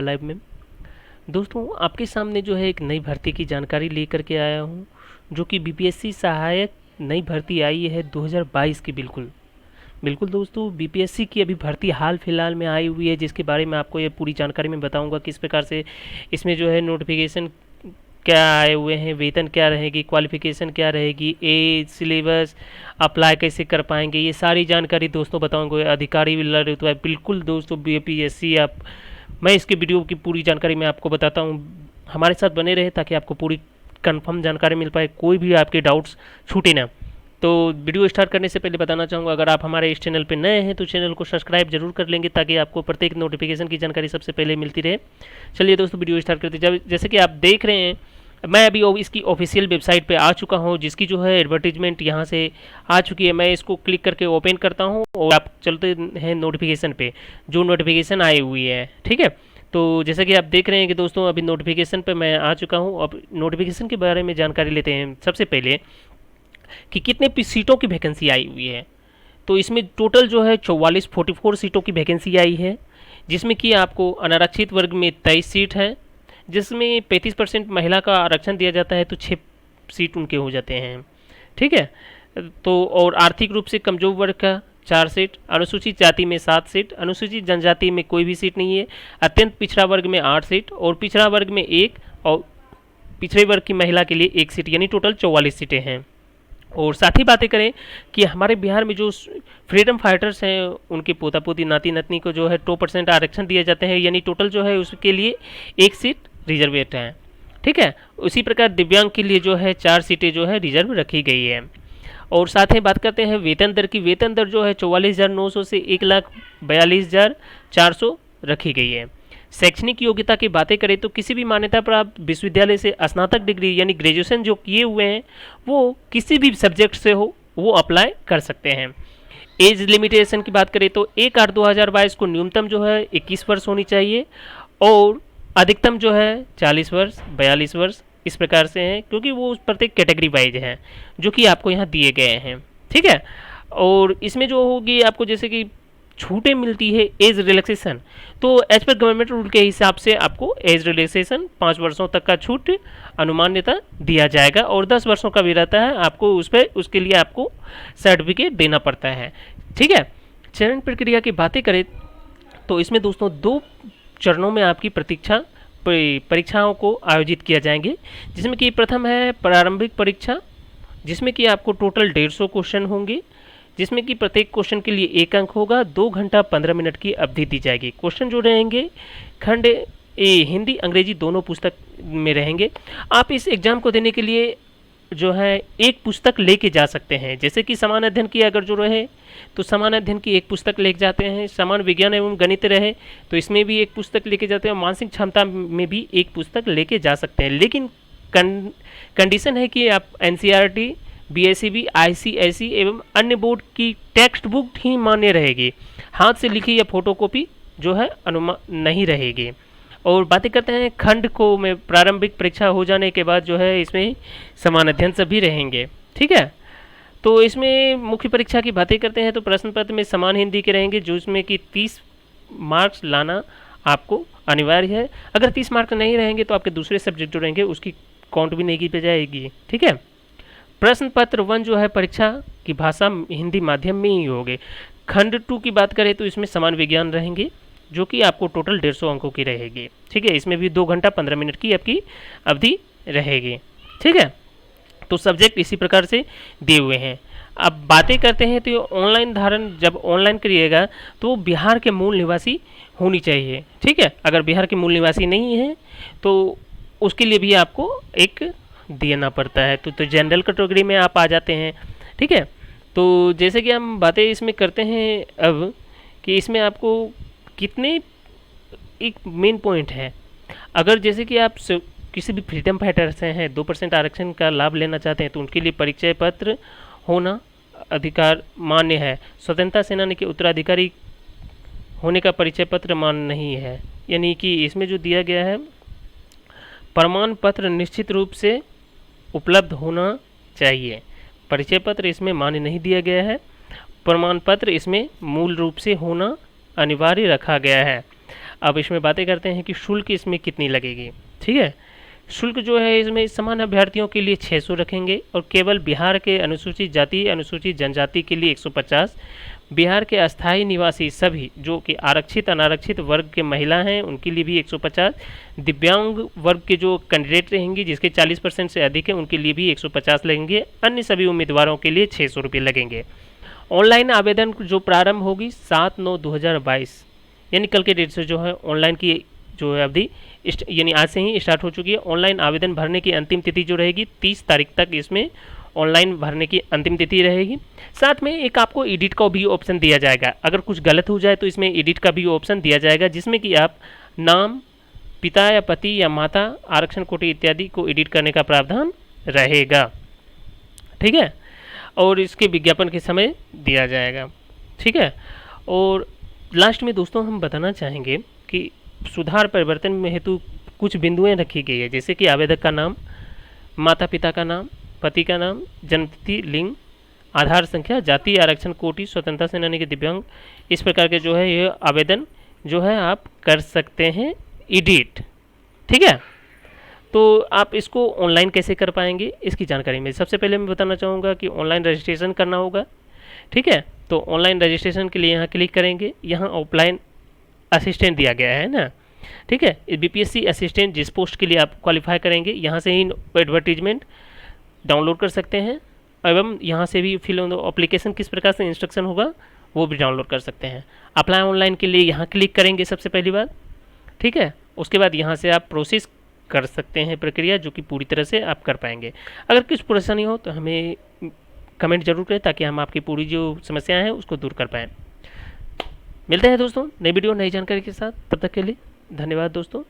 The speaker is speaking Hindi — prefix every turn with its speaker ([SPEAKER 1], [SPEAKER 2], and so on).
[SPEAKER 1] लाइव में। दोस्तों, आपके सामने जो है एक नई भर्ती की जानकारी लेकर के आया हूँ, जो कि बीपीएससी सहायक नई भर्ती आई है 2022 की। बिल्कुल बिल्कुल दोस्तों, बीपीएससी की अभी भर्ती हाल फिलहाल में आई हुई है, जिसके बारे में आपको ये पूरी जानकारी मैं बताऊंगा। किस प्रकार से इसमें जो है नोटिफिकेशन क्या आए हुए हैं, वेतन क्या रहेगी, क्वालिफिकेशन क्या रहेगी, एज, सिलेबस, अप्लाई कैसे कर पाएंगे, ये सारी जानकारी दोस्तों बताऊंगा। अधिकारी तो है बिल्कुल दोस्तों बीपीएससी आप, मैं इसके वीडियो की पूरी जानकारी मैं आपको बताता हूँ। हमारे साथ बने रहे ताकि आपको पूरी कंफर्म जानकारी मिल पाए, कोई भी आपके डाउट्स छूटे ना। तो वीडियो स्टार्ट करने से पहले बताना चाहूँगा, अगर आप हमारे इस चैनल पर नए हैं तो चैनल को सब्सक्राइब जरूर कर लेंगे, ताकि आपको प्रत्येक नोटिफिकेशन की जानकारी सबसे पहले मिलती रहे। चलिए दोस्तों, वीडियो स्टार्ट करते हैं। जैसे कि आप देख रहे हैं, मैं अभी इसकी ऑफिशियल वेबसाइट पे आ चुका हूँ, जिसकी जो है एडवर्टीजमेंट यहाँ से आ चुकी है। मैं इसको क्लिक करके ओपन करता हूँ और आप चलते हैं नोटिफिकेशन पे, जो नोटिफिकेशन आई हुई है। ठीक है, तो जैसा कि आप देख रहे हैं कि दोस्तों अभी नोटिफिकेशन पे मैं आ चुका हूँ। अब नोटिफिकेशन के बारे में जानकारी लेते हैं सबसे पहले, कि कितने सीटों की वैकेंसी आई हुई है। तो इसमें टोटल जो है 44 सीटों की वैकेंसी आई है, जिसमें कि आपको अनारक्षित वर्ग में 23 सीट है, जिसमें 35% महिला का आरक्षण दिया जाता है, तो 6 सीट उनके हो जाते हैं। ठीक है, तो और आर्थिक रूप से कमजोर वर्ग का 4 सीट, अनुसूचित जाति में 7 सीट, अनुसूचित जनजाति में कोई भी सीट नहीं है, अत्यंत पिछड़ा वर्ग में 8 सीट और पिछड़ा वर्ग में 1, और पिछड़े वर्ग की महिला के लिए 1 सीट, यानी टोटल 44 सीटें हैं। और साथ ही बातें करें कि हमारे बिहार में जो फ्रीडम फाइटर्स हैं, उनके पोता पोती नाती नतनी को जो है 2% आरक्षण दिए जाते हैं, यानी टोटल जो है उसके लिए 1 सीट रिजर्वेट है। ठीक है, उसी प्रकार दिव्यांग के लिए जो है 4 सीटें जो है रिजर्व रखी गई है। और साथ ही बात करते हैं वेतन दर की। वेतन दर जो है 44,900 से 1,42,400 रखी गई है। शैक्षणिक योग्यता की बातें करें तो किसी भी मान्यता प्राप्त विश्वविद्यालय से स्नातक डिग्री यानी ग्रेजुएशन जो किए हुए हैं, वो किसी भी सब्जेक्ट से हो, वो अप्लाई कर सकते हैं। एज लिमिटेशन की बात करें तो 1/8/2022 को न्यूनतम जो है 21 वर्ष होनी चाहिए, और अधिकतम जो है 40 वर्ष, 42 वर्ष, इस प्रकार से हैं, क्योंकि वो प्रत्येक कैटेगरी वाइज हैं जो कि आपको यहाँ दिए गए हैं। ठीक है, और इसमें जो होगी आपको जैसे कि छूटें मिलती है एज रिलैक्सेशन, तो एज पर गवर्नमेंट रूल के हिसाब से आपको एज रिलैक्सेशन 5 वर्षों तक का छूट अनुमान्यता दिया जाएगा, और 10 वर्षों का भी रहता है। आपको उस पर उसके लिए आपको सर्टिफिकेट देना पड़ता है। ठीक है, चयन प्रक्रिया की बातें करें तो इसमें दोस्तों 2 चरणों में आपकी परीक्षाओं को आयोजित किया जाएंगे, जिसमें कि प्रथम है प्रारंभिक परीक्षा, जिसमें कि आपको टोटल 150 क्वेश्चन होंगे, जिसमें कि प्रत्येक क्वेश्चन के लिए 1 अंक होगा। 2 घंटा 15 मिनट की अवधि दी जाएगी। क्वेश्चन जो रहेंगे खंड हिंदी अंग्रेजी दोनों पुस्तक में रहेंगे। आप इस एग्ज़ाम को देने के लिए जो है एक पुस्तक लेके जा सकते हैं। जैसे कि समान अध्ययन की अगर जो रहे तो समान अध्ययन की एक पुस्तक लेके जाते हैं, समान विज्ञान एवं गणित रहे तो इसमें भी एक पुस्तक लेके जाते हैं, मानसिक क्षमता में भी एक पुस्तक लेके जा सकते हैं। लेकिन कंडीशन है कि आप एनसीईआरटी, बीएसईबी, आईसीएसई एवं अन्य बोर्ड की टेक्स्ट बुक ही मान्य रहेगी। हाथ से लिखी या फोटोकॉपी जो है अनुमान नहीं रहेगी। और बातें करते हैं खंड को में प्रारंभिक परीक्षा हो जाने के बाद जो है इसमें समान अध्ययन सभी रहेंगे। ठीक है, तो इसमें मुख्य परीक्षा की बातें करते हैं तो प्रश्न पत्र में समान हिंदी के रहेंगे, जो इसमें कि 30 मार्क्स लाना आपको अनिवार्य है। अगर 30 मार्क्स नहीं रहेंगे तो आपके दूसरे सब्जेक्ट जो रहेंगे उसकी काउंट भी नहीं की जाएगी। ठीक है, प्रश्न पत्र 1 जो है परीक्षा की भाषा हिंदी माध्यम में ही होगी। खंड 2 की बात करें तो इसमें समान विज्ञान रहेंगे, जो कि आपको टोटल 150 अंकों की रहेगी। ठीक है, इसमें भी 2 घंटा 15 मिनट की आपकी अवधि रहेगी। ठीक है, तो सब्जेक्ट इसी प्रकार से दिए हुए हैं। अब बातें करते हैं तो ऑनलाइन धारण जब ऑनलाइन करिएगा तो बिहार के मूल निवासी होनी चाहिए। ठीक है, अगर बिहार के मूल निवासी नहीं है तो उसके लिए भी आपको एक देना पड़ता है, तो जनरल कैटेगरी में आप आ जाते हैं। ठीक है, तो जैसे कि हम बातें इसमें करते हैं अब कि इसमें आपको कितने, एक मेन पॉइंट है, अगर जैसे कि आप किसी भी फ्रीडम फाइटर से हैं 2% आरक्षण का लाभ लेना चाहते हैं तो उनके लिए परिचय पत्र होना अधिकार मान्य है। स्वतंत्रता सेनानी के उत्तराधिकारी होने का परिचय पत्र मान्य नहीं है, यानी कि इसमें जो दिया गया है प्रमाण पत्र निश्चित रूप से उपलब्ध होना चाहिए। परिचय पत्र इसमें मान्य नहीं दिया गया है, प्रमाण पत्र इसमें मूल रूप से होना अनिवार्य रखा गया है। अब इसमें बातें करते हैं कि शुल्क इसमें कितनी लगेगी। ठीक है, शुल्क जो है इसमें समान अभ्यर्थियों के लिए 600 रखेंगे और केवल बिहार के अनुसूचित जाति अनुसूचित जनजाति के लिए 150, बिहार के अस्थायी निवासी सभी जो कि आरक्षित अनारक्षित वर्ग के महिला हैं उनके लिए भी 150, दिव्यांग वर्ग के जो कैंडिडेट रहेंगे जिसके 40% से अधिक है उनके लिए भी 150 लगेंगे, अन्य सभी उम्मीदवारों के लिए 600 रुपये लगेंगे। ऑनलाइन आवेदन जो प्रारंभ होगी 7/9/2022 यानी कल के डेट से जो है ऑनलाइन की जो है अवधि यानी आज से ही स्टार्ट हो चुकी है। ऑनलाइन आवेदन भरने की अंतिम तिथि जो रहेगी 30 तारीख तक इसमें ऑनलाइन भरने की अंतिम तिथि रहेगी। साथ में एक आपको एडिट का भी ऑप्शन दिया जाएगा, अगर कुछ गलत हो जाए तो इसमें एडिट का भी ऑप्शन दिया जाएगा जिसमें कि आप नाम, पिता या पति या माता, आरक्षण कोटि इत्यादि को एडिट करने का प्रावधान रहेगा। ठीक है, और इसके विज्ञापन के समय दिया जाएगा। ठीक है, और लास्ट में दोस्तों हम बताना चाहेंगे कि सुधार परिवर्तन में हेतु कुछ बिंदुएं रखी गई है, जैसे कि आवेदक का नाम, माता पिता का नाम, पति का नाम, जन्मतिथि, लिंग, आधार संख्या, जाति, आरक्षण कोटि, स्वतंत्रता सेनानी के दिव्यांग, इस प्रकार के जो है ये आवेदन जो है आप कर सकते हैं एडिट। ठीक है, तो आप इसको ऑनलाइन कैसे कर पाएंगे इसकी जानकारी में सबसे पहले मैं बताना चाहूँगा कि ऑनलाइन रजिस्ट्रेशन करना होगा। ठीक है, तो ऑनलाइन रजिस्ट्रेशन के लिए यहाँ क्लिक करेंगे, यहाँ ऑफलाइन असिस्टेंट दिया गया है ना। ठीक है, बीपीएससी असिस्टेंट जिस पोस्ट के लिए आप क्वालिफाई करेंगे यहाँ से ही एडवर्टीजमेंट डाउनलोड कर सकते हैं एवं यहाँ से भी फिल एप्लीकेशन किस प्रकार से इंस्ट्रक्शन होगा वो भी डाउनलोड कर सकते हैं। अप्लाई ऑनलाइन के लिए यहाँ क्लिक करेंगे सबसे पहली बात। ठीक है, उसके बाद यहाँ से आप प्रोसेस कर सकते हैं प्रक्रिया जो कि पूरी तरह से आप कर पाएंगे। अगर कुछ परेशानी हो तो हमें कमेंट जरूर करें ताकि हम आपकी पूरी जो समस्याएं हैं उसको दूर कर पाएँ। मिलते हैं दोस्तों नई वीडियो नई जानकारी के साथ, तब तक के लिए धन्यवाद दोस्तों।